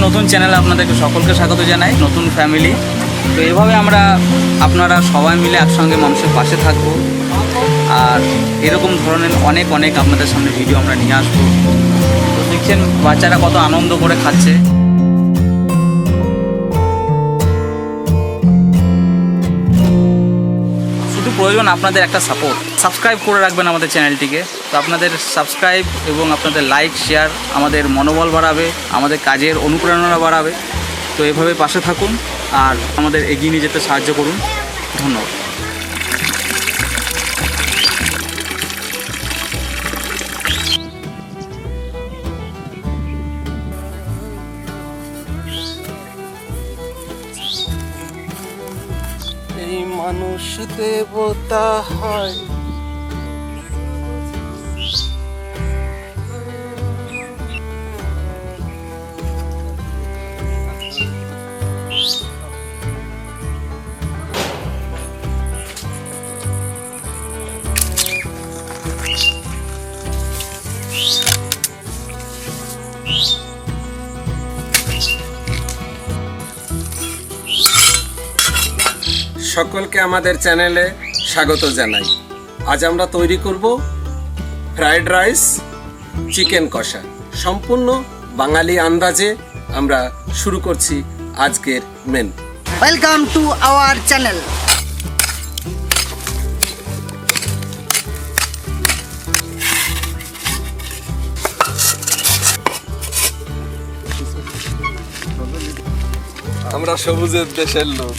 নতুন চ্যানেলে আপনাদেরকে সকলকে স্বাগত জানাই, নতুন ফ্যামিলি। তো এভাবে আমরা আপনারা সবাই মিলে একসঙ্গে মানুষের পাশে থাকবো, আর এরকম ধরনের অনেক অনেক আপনাদের সামনে ভিডিও আমরা নিয়ে আসবো। তো দেখছেন বাচ্চারা কত আনন্দ করে খাচ্ছে। শুধু প্রয়োজন আপনাদের একটা সাপোর্ট। সাবস্ক্রাইব করে রাখবেন আমাদের চ্যানেলটিকে। তো আপনাদের সাবস্ক্রাইব এবং আপনাদের লাইক শেয়ার আমাদের মনোবল বাড়াবে, আমাদের কাজের অনুপ্রেরণা বাড়াবে। তো এভাবে পাশে থাকুন আর আমাদের এগিয়ে নিয়ে যেতে সাহায্য করুন। ধন্যবাদ। এই মানুষ দেবতা হয়, সকলকে আমাদের চ্যানেলে স্বাগত জানাই। আজ আমরা তৈরি করব ফ্রাইড রাইস, চিকেন কষা। সম্পূর্ণ বাঙালি আন্দাজে আমরা শুরু করছি আজকের menu. Welcome to our channel. আমরা সবুজের দেশের লোক।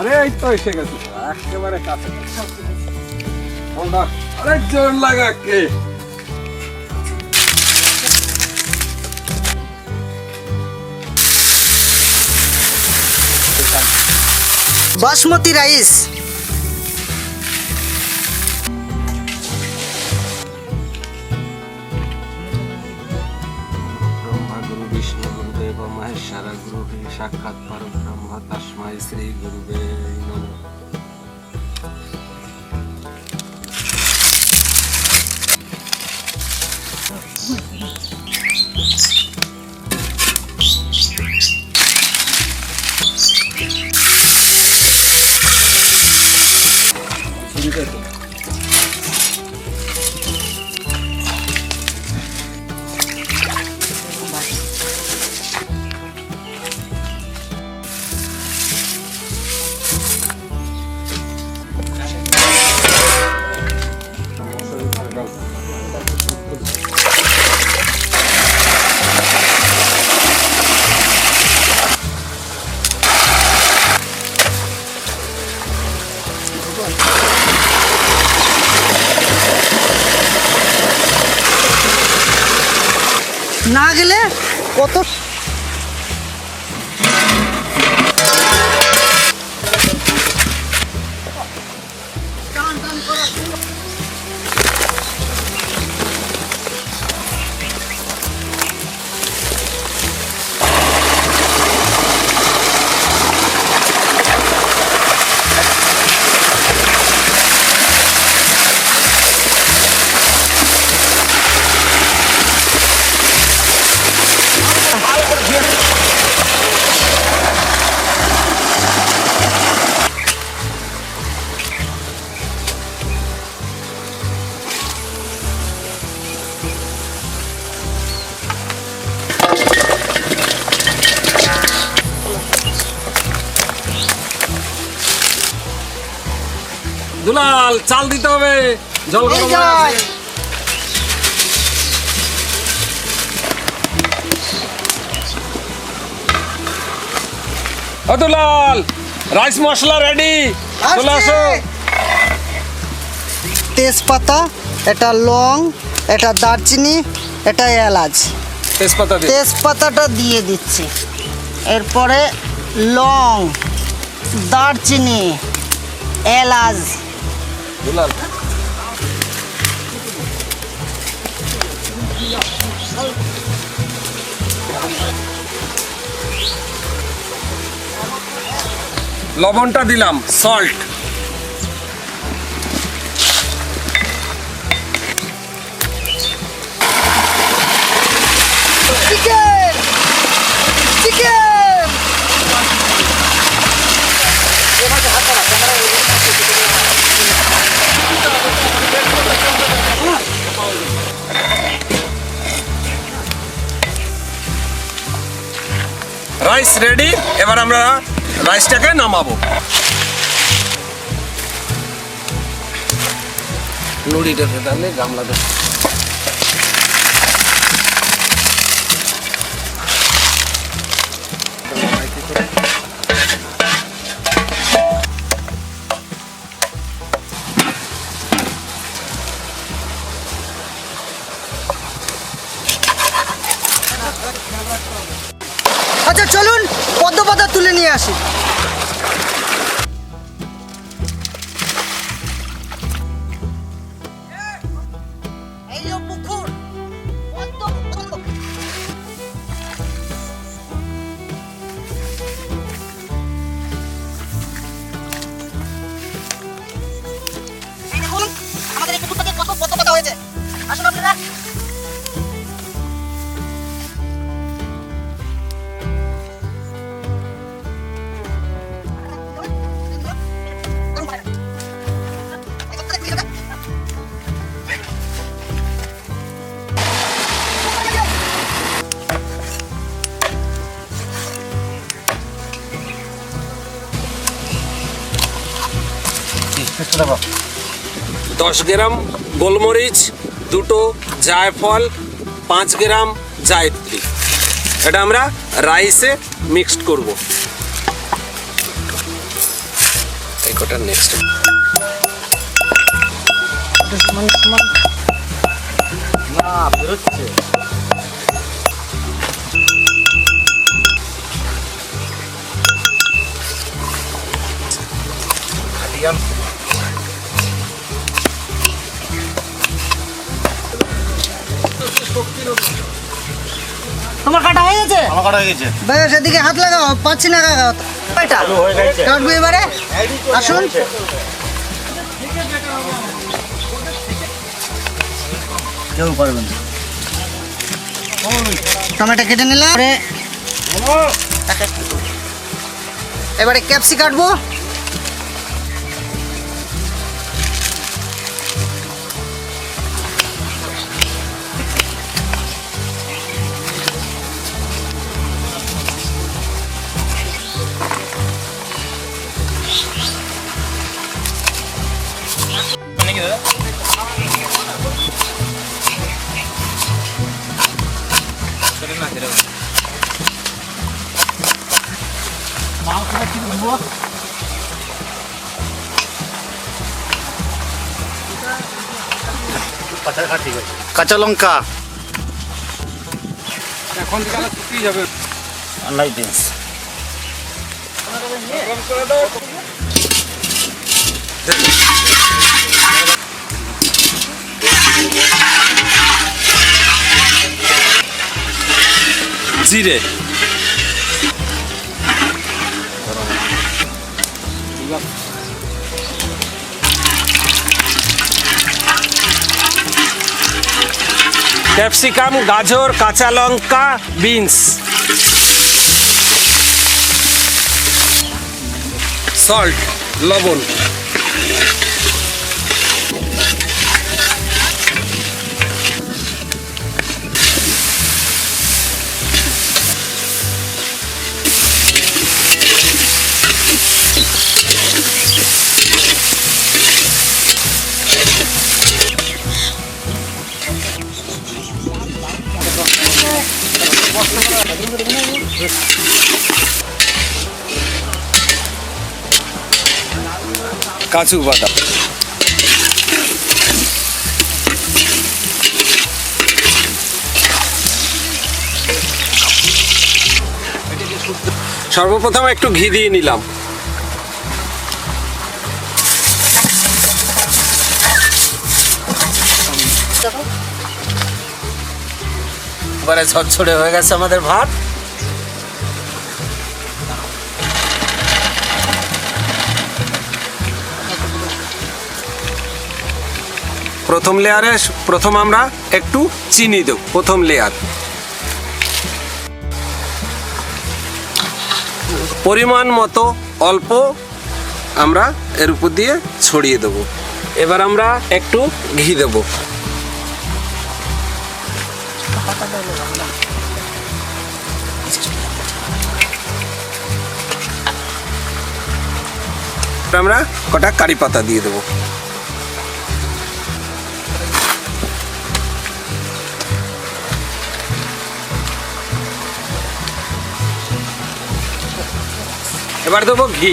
আরে এই তো এসে গেছে, একেবারে কাছে। আরে জোর লাগা কে? বাসমতি রাইস, ব্রহ্মা গুরু বিষ্ণু গুরুদেব মহেশ্বর গুরু সাক্ষাৎ পরব্রহ্ম তস্मै শ্রী গুরুবে নমঃ। না গেলে কত দুলাল, চাল দিতে হবে, জল গরম হয়ে আছে। ও দুলাল, রাইস মশলা রেডি, চলে আসো। তেজপাতা, এটা লং, এটা দারচিনি, এটা এলাচ। তেজপাতা দিয়ে তেজপাতাটা দিয়ে দিচ্ছি, এরপরে লং, দারচিনি, এলাচ, দুলাল লবণটা দিলাম, salt, chicken chicken rice ready. এবার আমরা রাইসটাকে নামাবো। লুড়িটাতে তাহলে গামলাতে আচ্ছা চলুন পদ্ম পাতা তুলে নিয়ে আসি। এই যে পুকুর, পদ্ম পদ্ম। এই দেখুন আমাদের এই পুকুর থেকে কত পদ্ম পাতা হয়েছে। আসুন আপনারা। দশ গ্রাম গোলমরিচ, 2টো জায়ফল, 5 গ্রাম জায়ত্রী। এটা আমরা রাইসে মিক্সড করব। এই কটা নেক্সট তোমার কাটা হয়ে গেছে? আমার কাটা হয়ে গেছে। বেশ এদিকে হাত লাগাও, পাচ্ছি না কাকা। এটা হয়ে গেছে। কাটবো এবারে। আসুন কেউ পারবে না। টমেটো কেটে নিলাম। এবারে ক্যাপসি কাটবো। কাঁচা লঙ্কা এখন দিকে শুকিয়ে যাবে। লাই দিস। জিরে, ক্যাপসিকাম, গাজর, কাঁচা লঙ্কা, বিনস, সল্ট, লবণ, কাজু বাদাম, সর্বপ্রথম একটু ঘি দিয়ে নিলাম। একবারে ঝরঝরে হয়ে গেছে আমাদের ভাত। প্রথম লেয়ারে প্রথম আমরা একটু চিনি দেব, প্রথম লেয়ার। পরিমাণ মতো অল্প আমরা এর উপর দিয়ে ছড়িয়ে দেব। এবার আমরা একটু ঘি দেব। আমরা কটা কারি পাতা দিয়ে দেব। এবার দেবো ঘি।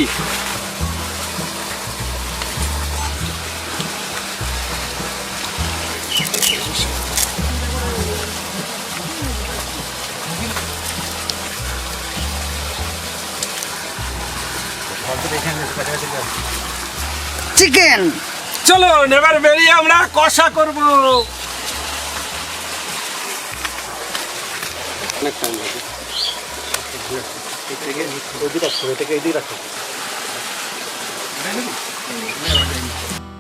চিকেন চলো এবার বেরিয়ে আমরা কষা করব।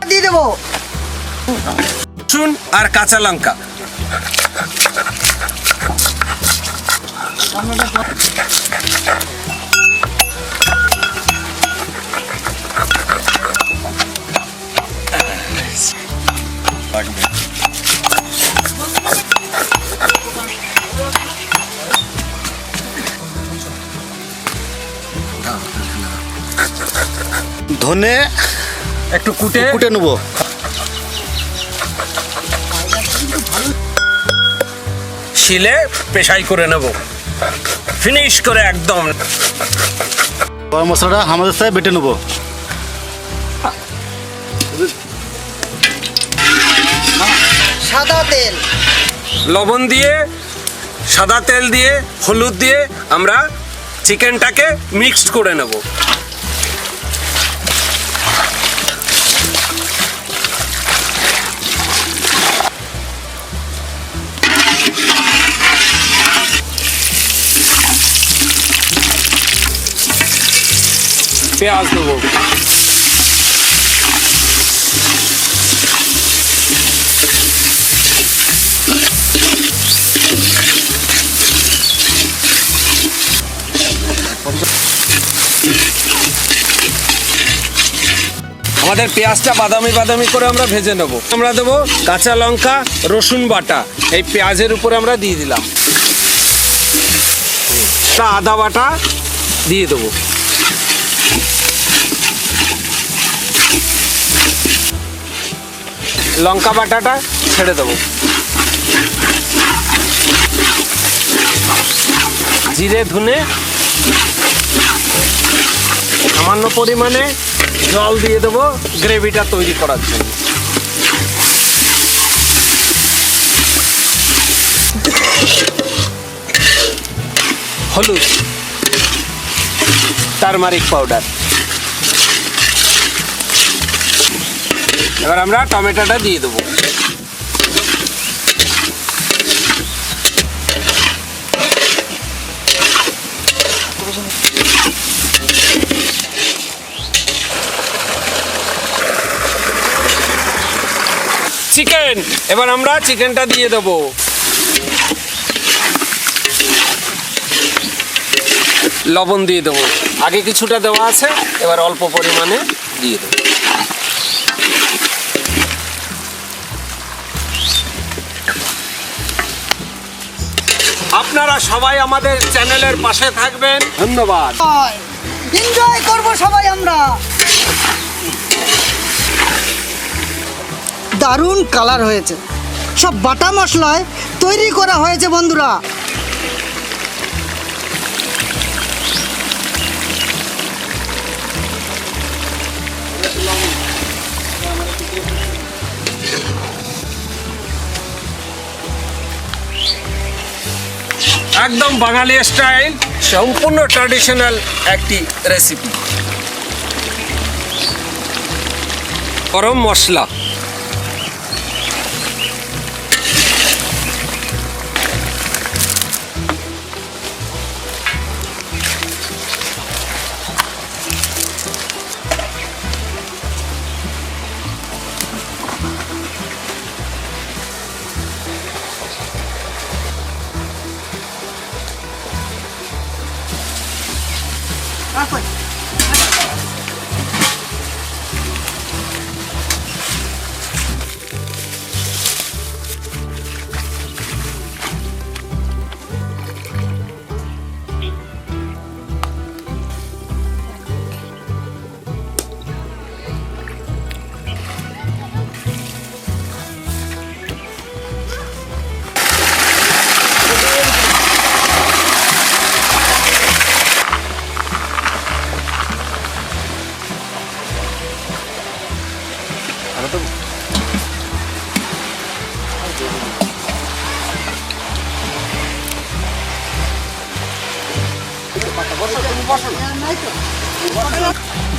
দিয়ে দেবো। রসুন আর কাঁচা লঙ্কা। ধনে একটু কুটে কুটে নেব। শিলে পেশাই করে নেব, ফিনিশ করে একদম। গরম মশলাটা আমাদের সাথে বেটে নেব। সাদা তেল, লবণ দিয়ে, সাদা তেল দিয়ে, হলুদ দিয়ে আমরা চিকেনটাকে মিক্সড করে নেব। পেঁয়াজ দেবো। আমাদের পেঁয়াজটা বাদামি বাদামি করে আমরা ভেজে নেব। আমরা দেবো কাঁচা লঙ্কা, রসুন বাটা এই পেঁয়াজের উপরে আমরা দিয়ে দিলাম। আদা বাটা দিয়ে দেবো। লঙ্কা বাটাটা ছেড়ে দেবো। জিরে ধনে সামান্য পরিমাণে জল দিয়ে দেবো গ্রেভিটা তৈরি করার জন্য। হলুদ, টারমারিক পাউডার। এবার আমরা টমেটোটা দিয়ে দেবো। চিকেন, এবার আমরা চিকেনটা দিয়ে দেবো। লবণ দিয়ে দেবো, আগে কিছুটা দেওয়া আছে, এবার অল্প পরিমাণে দিয়ে দেবো। আপনারা সবাই আমাদের চ্যানেলের পাশে থাকবেন। ধন্যবাদ। এনজয় করব সবাই আমরা। দারুণ কালার হয়েছে, সব বাটা মশলায় তৈরি করা হয়েছে বন্ধুরা। একদম বাঙালি স্টাইল, সম্পূর্ণ ট্র্যাডিশনাল একটি রেসিপি। গরম মশলা,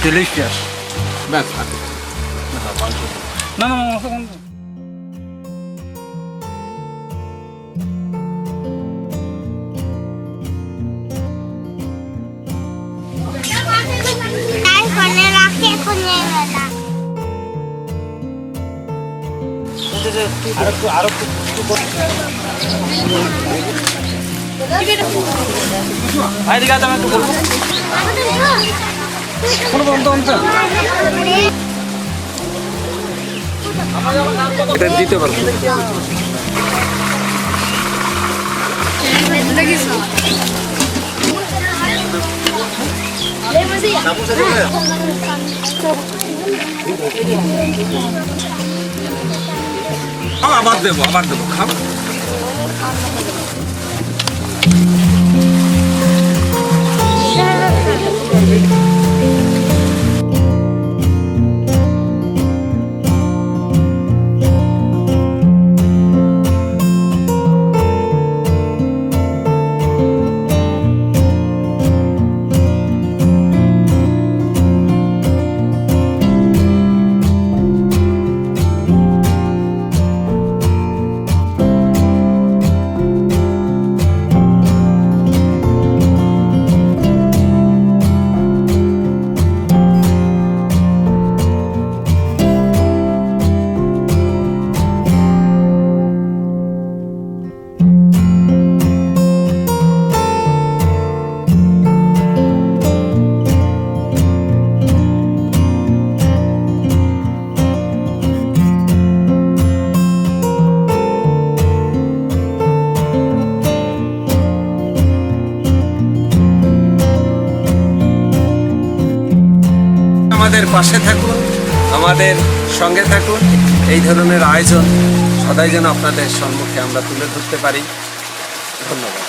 ডিলিশিয়াস। ব্যাস না না মাংস কোন তাই ফোনে রাখে ফোনে গেলা ভাই দিকে আমি একটু বলবো কোনো বন্ধ অঞ্চল এটা দিতে পারবো। আবার দেবো খাও। আমাদের পাশে থাকুন, আমাদের সঙ্গে থাকুন। এই ধরনের আয়োজন সদাই যেন আপনাদের সম্মুখে আমরা তুলে ধরতে পারি। ধন্যবাদ।